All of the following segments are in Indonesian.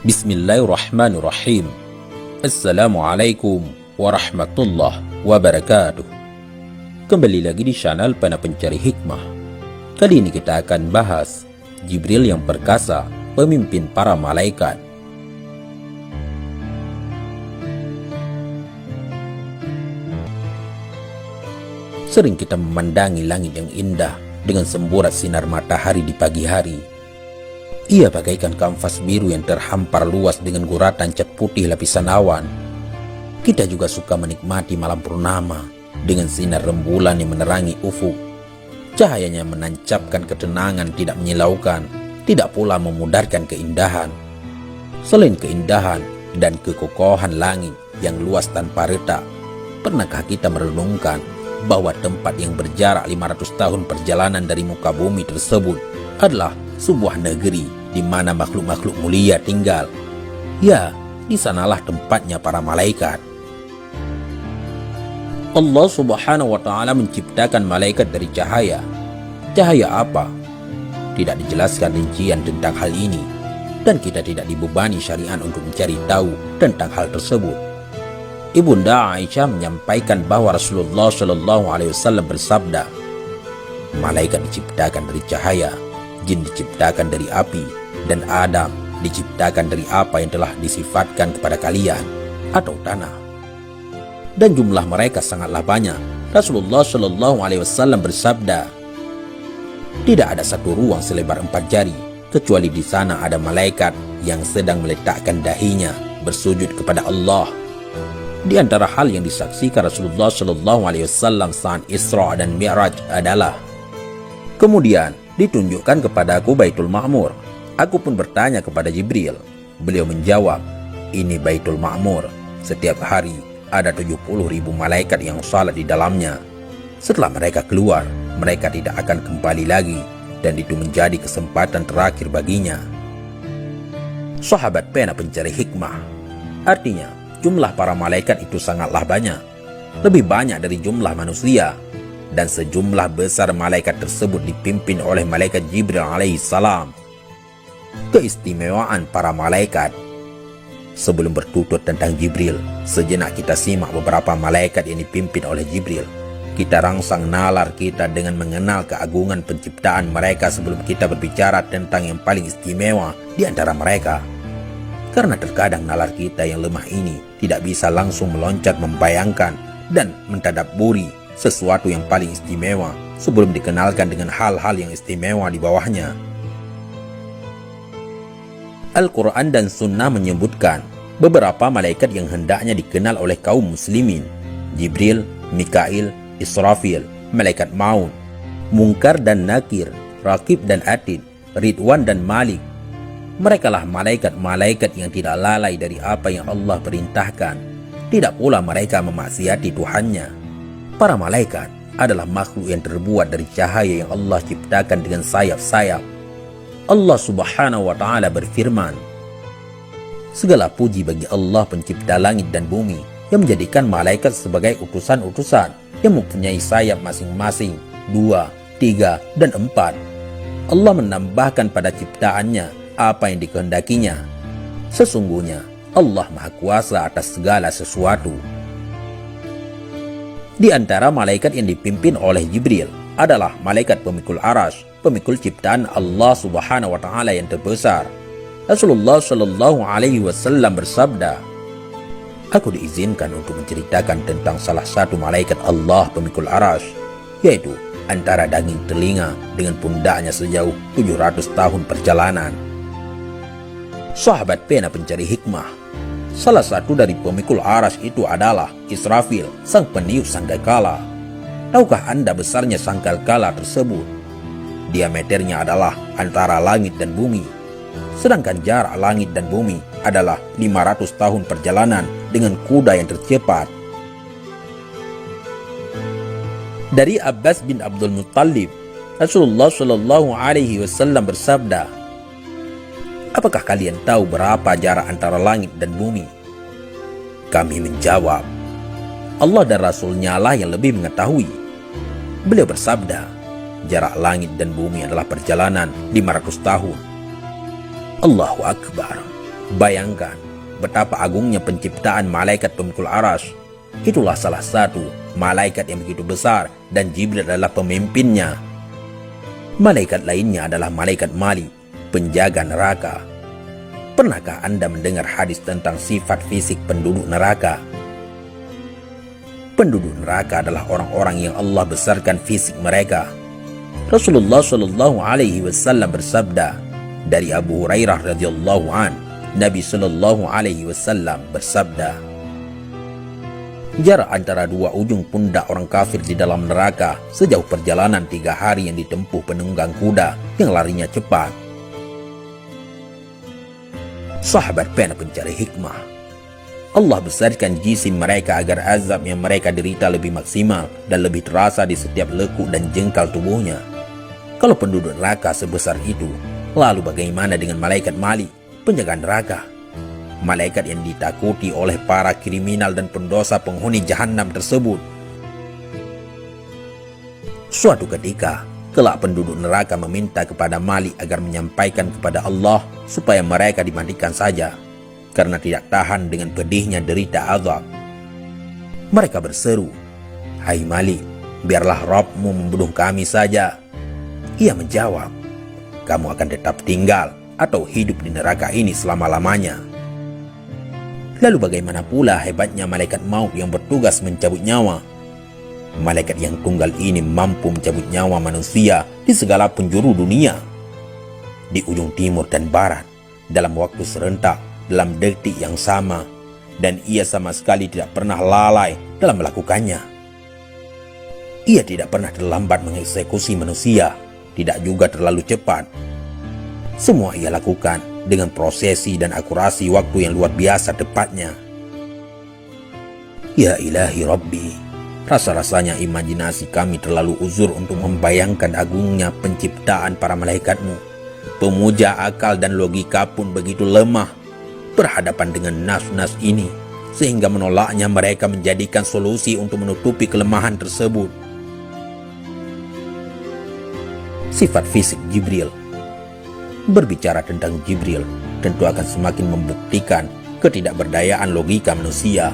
Bismillahirrahmanirrahim. Assalamualaikum warahmatullahi wabarakatuh. Kembali lagi di channel Pena Pencari Hikmah. Kali ini kita akan bahas Jibril yang perkasa, pemimpin para malaikat. Sering kita memandangi langit yang indah dengan semburat sinar matahari di pagi hari. Ia bagaikan kanvas biru yang terhampar luas dengan guratan cat putih lapisan awan. Kita juga suka menikmati malam purnama dengan sinar rembulan yang menerangi ufuk. Cahayanya menancapkan ketenangan, tidak menyilaukan, tidak pula memudarkan keindahan. Selain keindahan dan kekokohan langit yang luas tanpa retak, pernahkah kita merenungkan bahwa tempat yang berjarak 500 tahun perjalanan dari muka bumi tersebut adalah sebuah negeri di mana makhluk-makhluk mulia tinggal? Ya, di sanalah tempatnya para malaikat. Allah Subhanahu wa Ta'ala menciptakan malaikat dari cahaya. Cahaya apa? Tidak dijelaskan rincian tentang hal ini, dan kita tidak dibebani syariat untuk mencari tahu tentang hal tersebut. Ibunda Aisyah menyampaikan bahwa Rasulullah Shallallahu Alaihi Wasallam bersabda, malaikat diciptakan dari cahaya, jin diciptakan dari api, dan Adam diciptakan dari apa yang telah disifatkan kepada kalian, atau tanah. Dan jumlah mereka sangatlah banyak. Rasulullah Shallallahu Alaihi Wasallam bersabda, tidak ada satu ruang selebar 4 jari, kecuali di sana ada malaikat yang sedang meletakkan dahinya bersujud kepada Allah. Di antara hal yang disaksikan Rasulullah Shallallahu Alaihi Wasallam saat Isra dan Mi'raj adalah, kemudian ditunjukkan kepadaku Baitul Ma'mur. Aku pun bertanya kepada Jibril. Beliau menjawab, ini Baitul Ma'mur. Setiap hari ada 70.000 malaikat yang salat di dalamnya. Setelah mereka keluar, mereka tidak akan kembali lagi, dan itu menjadi kesempatan terakhir baginya. Sahabat Pena Pencari Hikmah, artinya jumlah para malaikat itu sangatlah banyak, lebih banyak dari jumlah manusia. Dan sejumlah besar malaikat tersebut dipimpin oleh malaikat Jibril alaihissalam. Keistimewaan para malaikat. Sebelum bertutur tentang Jibril, sejenak kita simak beberapa malaikat yang dipimpin oleh Jibril. Kita rangsang nalar kita dengan mengenal keagungan penciptaan mereka sebelum kita berbicara tentang yang paling istimewa di antara mereka. Karena terkadang nalar kita yang lemah ini tidak bisa langsung meloncat membayangkan dan mentadabburi sesuatu yang paling istimewa sebelum dikenalkan dengan hal-hal yang istimewa di bawahnya. Al-Quran dan Sunnah menyebutkan beberapa malaikat yang hendaknya dikenal oleh kaum muslimin: Jibril, Mikail, Israfil, malaikat maut, Munkar dan Nakir, Raqib dan Atid, Ridwan dan Malik. Merekalah malaikat-malaikat yang tidak lalai dari apa yang Allah perintahkan. Tidak pula mereka memaksiati Tuhannya. Para malaikat adalah makhluk yang terbuat dari cahaya yang Allah ciptakan dengan sayap-sayap. Allah Subhanahu wa Ta'ala berfirman, segala puji bagi Allah pencipta langit dan bumi yang menjadikan malaikat sebagai utusan-utusan yang mempunyai sayap masing-masing 2, 3, dan 4. Allah menambahkan pada ciptaannya apa yang dikehendakinya. Sesungguhnya Allah Maha Kuasa atas segala sesuatu. Di antara malaikat yang dipimpin oleh Jibril adalah malaikat pemikul Arasy, pemikul ciptaan Allah Subhanahu wa Ta'ala yang terbesar. Rasulullah Shallallahu Alaihi Wasallam bersabda, aku diizinkan untuk menceritakan tentang salah satu malaikat Allah pemikul Arasy, yaitu antara daging telinga dengan pundaknya sejauh 700 tahun perjalanan. Sahabat Pena Pencari Hikmah, salah satu dari pemikul Arasy itu adalah Israfil, sang peniup sangkakala. Tahukah Anda besarnya sangkakala tersebut? Diameternya adalah antara langit dan bumi. Sedangkan jarak langit dan bumi adalah 500 tahun perjalanan dengan kuda yang tercepat. Dari Abbas bin Abdul Muttalib, Rasulullah Shallallahu Alaihi Wasallam bersabda, apakah kalian tahu berapa jarak antara langit dan bumi? Kami menjawab, Allah dan Rasul-Nya lah yang lebih mengetahui. Beliau bersabda, jarak langit dan bumi adalah perjalanan 500 tahun. Allahu Akbar. Bayangkan betapa agungnya penciptaan malaikat pemikul aras. Itulah salah satu malaikat yang begitu besar dan Jibril adalah pemimpinnya. Malaikat lainnya adalah malaikat Malik, penjaga neraka. Pernahkah Anda mendengar hadis tentang sifat fisik penduduk neraka? Penduduk neraka adalah orang-orang yang Allah besarkan fisik mereka. Rasulullah Shallallahu Alaihi Wasallam bersabda dari Abu Hurairah radhiyallahu an, Nabi Shallallahu Alaihi Wasallam bersabda, jarak antara dua ujung pundak orang kafir di dalam neraka sejauh perjalanan 3 hari yang ditempuh penunggang kuda yang larinya cepat. Sahabat pena pencari hikmah. Allah besarkan jisim mereka agar azab yang mereka derita lebih maksimal dan lebih terasa di setiap lekuk dan jengkal tubuhnya. Kalau penduduk neraka sebesar itu, lalu bagaimana dengan malaikat Malik, penjaga neraka? Malaikat yang ditakuti oleh para kriminal dan pendosa penghuni jahanam tersebut. Suatu ketika, kelak penduduk neraka meminta kepada Malik agar menyampaikan kepada Allah supaya mereka dimandikan saja, karena tidak tahan dengan pedihnya derita azab. Mereka berseru, "Hai Malik, biarlah Rabbmu membunuh kami saja." Ia menjawab, "Kamu akan tetap tinggal atau hidup di neraka ini selama-lamanya." Lalu bagaimana pula hebatnya malaikat maut yang bertugas mencabut nyawa? Malaikat yang tunggal ini mampu mencabut nyawa manusia di segala penjuru dunia, di ujung timur dan barat, dalam waktu serentak, dalam detik yang sama, dan ia sama sekali tidak pernah lalai dalam melakukannya. Ia tidak pernah terlambat mengeksekusi manusia, tidak juga terlalu cepat. Semua ia lakukan dengan prosesi dan akurasi waktu yang luar biasa tepatnya. Ya ilahi Rabbi, rasa-rasanya imajinasi kami terlalu uzur untuk membayangkan agungnya penciptaan para malaikatmu. Pemuja akal dan logika pun begitu lemah berhadapan dengan nas-nas ini, sehingga menolaknya mereka menjadikan solusi untuk menutupi kelemahan tersebut. Sifat fisik Jibril. Berbicara tentang Jibril tentu akan semakin membuktikan ketidakberdayaan logika manusia.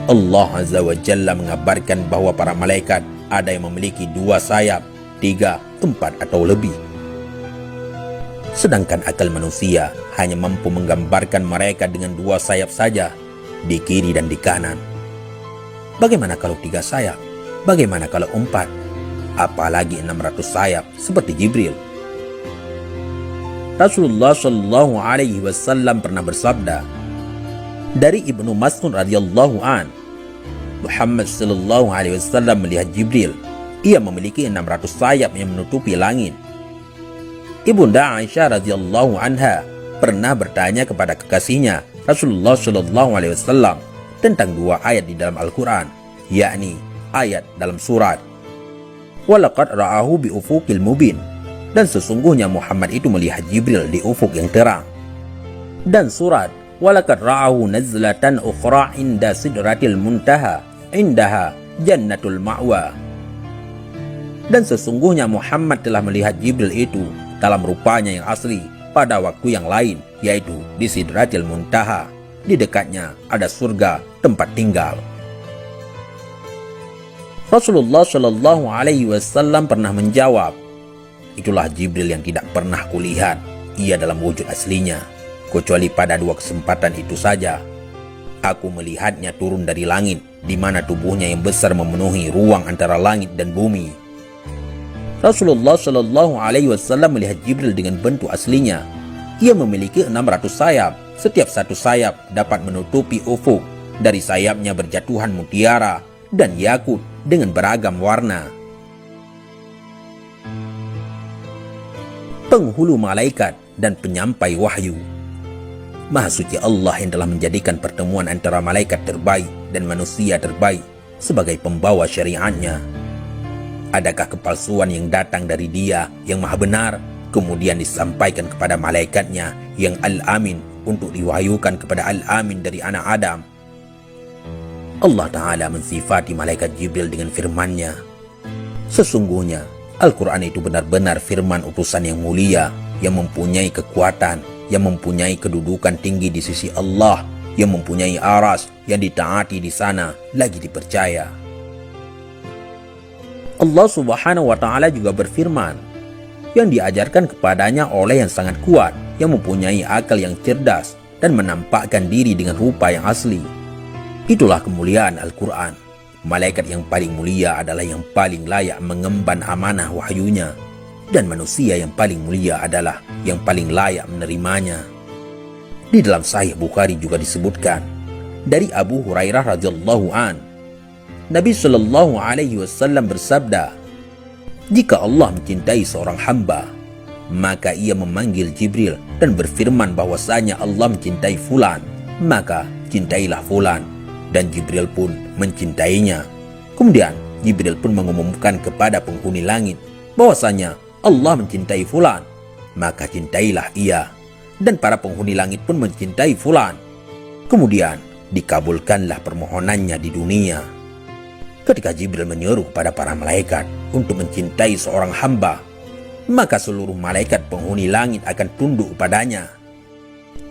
Allah Azza wa Jalla mengabarkan bahwa para malaikat ada yang memiliki 2 sayap, 3, 4 atau lebih. Sedangkan akal manusia hanya mampu menggambarkan mereka dengan 2 sayap saja, di kiri dan di kanan. Bagaimana kalau 3 sayap? Bagaimana kalau 4? Apalagi 600 sayap seperti Jibril. Rasulullah Shallallahu Alaihi Wasallam pernah bersabda dari Ibnu Mas'ud radhiyallahu an, Muhammad Shallallahu Alaihi Wasallam melihat Jibril. Ia memiliki 600 sayap yang menutupi langit. Ibunda Aisyah radhiyallahu anha pernah bertanya kepada kekasihnya Rasulullah Shallallahu Alaihi Wasallam tentang 2 ayat di dalam Al-Quran, yakni ayat dalam surat "Walaqad ra'ahu bi ufuqil mubin", dan sesungguhnya Muhammad itu melihat Jibril di ufuk yang terang, dan surat "Walaqad ra'ahu nazlatan ukhra inda sidratil muntaha indaha jannatul ma'wa", dan sesungguhnya Muhammad telah melihat Jibril itu dalam rupanya yang asli pada waktu yang lain, yaitu di Sidratil Muntaha. Di dekatnya ada surga tempat tinggal. Rasulullah Shallallahu Alaihi Wasallam pernah menjawab, "Itulah Jibril yang tidak pernah kulihat. Ia dalam wujud aslinya, kecuali pada 2 kesempatan itu saja. Aku melihatnya turun dari langit, di mana tubuhnya yang besar memenuhi ruang antara langit dan bumi." Rasulullah Shallallahu Alaihi Wasallam melihat Jibril dengan bentuk aslinya. Ia memiliki 600 sayap. Setiap satu sayap dapat menutupi ufuk. Dari sayapnya berjatuhan mutiara dan yakut dengan beragam warna. Penghulu malaikat dan penyampai wahyu. Maha suci Allah yang telah menjadikan pertemuan antara malaikat terbaik dan manusia terbaik sebagai pembawa syariatnya. Adakah kepalsuan yang datang dari Dia yang maha benar, kemudian disampaikan kepada malaikatnya yang Al-Amin untuk diwahyukan kepada Al-Amin dari anak Adam? Allah Ta'ala mensifati malaikat Jibril dengan firman-Nya, "Sesungguhnya Al-Quran itu benar-benar firman utusan yang mulia, yang mempunyai kekuatan yang mempunyai kedudukan tinggi di sisi Allah, yang mempunyai aras, yang ditaati di sana, lagi dipercaya. Allah Subhanahu wa Ta'ala juga berfirman, yang diajarkan kepadanya oleh yang sangat kuat, yang mempunyai akal yang cerdas, dan menampakkan diri dengan rupa yang asli. Itulah kemuliaan Al-Quran. Malaikat yang paling mulia adalah yang paling layak mengemban amanah wahyunya, dan manusia yang paling mulia adalah yang paling layak menerimanya. Di dalam Sahih Bukhari juga disebutkan dari Abu Hurairah radhiyallahu an, Nabi Shallallahu Alaihi Wasallam bersabda, jika Allah mencintai seorang hamba, maka ia memanggil Jibril dan berfirman bahwasanya Allah mencintai fulan, maka cintailah fulan, dan Jibril pun mencintainya. Kemudian Jibril pun mengumumkan kepada penghuni langit bahwasanya Allah mencintai fulan, maka cintailah ia, dan para penghuni langit pun mencintai fulan. Kemudian dikabulkanlah permohonannya di dunia. Ketika Jibril menyuruh pada para malaikat untuk mencintai seorang hamba, maka seluruh malaikat penghuni langit akan tunduk padanya.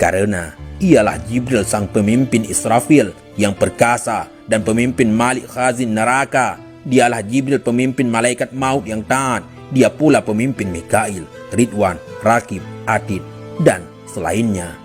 Karena ialah Jibril sang pemimpin Israfil yang perkasa dan pemimpin Malik Khazin neraka. Dialah Jibril pemimpin malaikat maut yang taat. Dia pula pemimpin Mikail, Ridwan, Rakib, Atid, dan selainnya.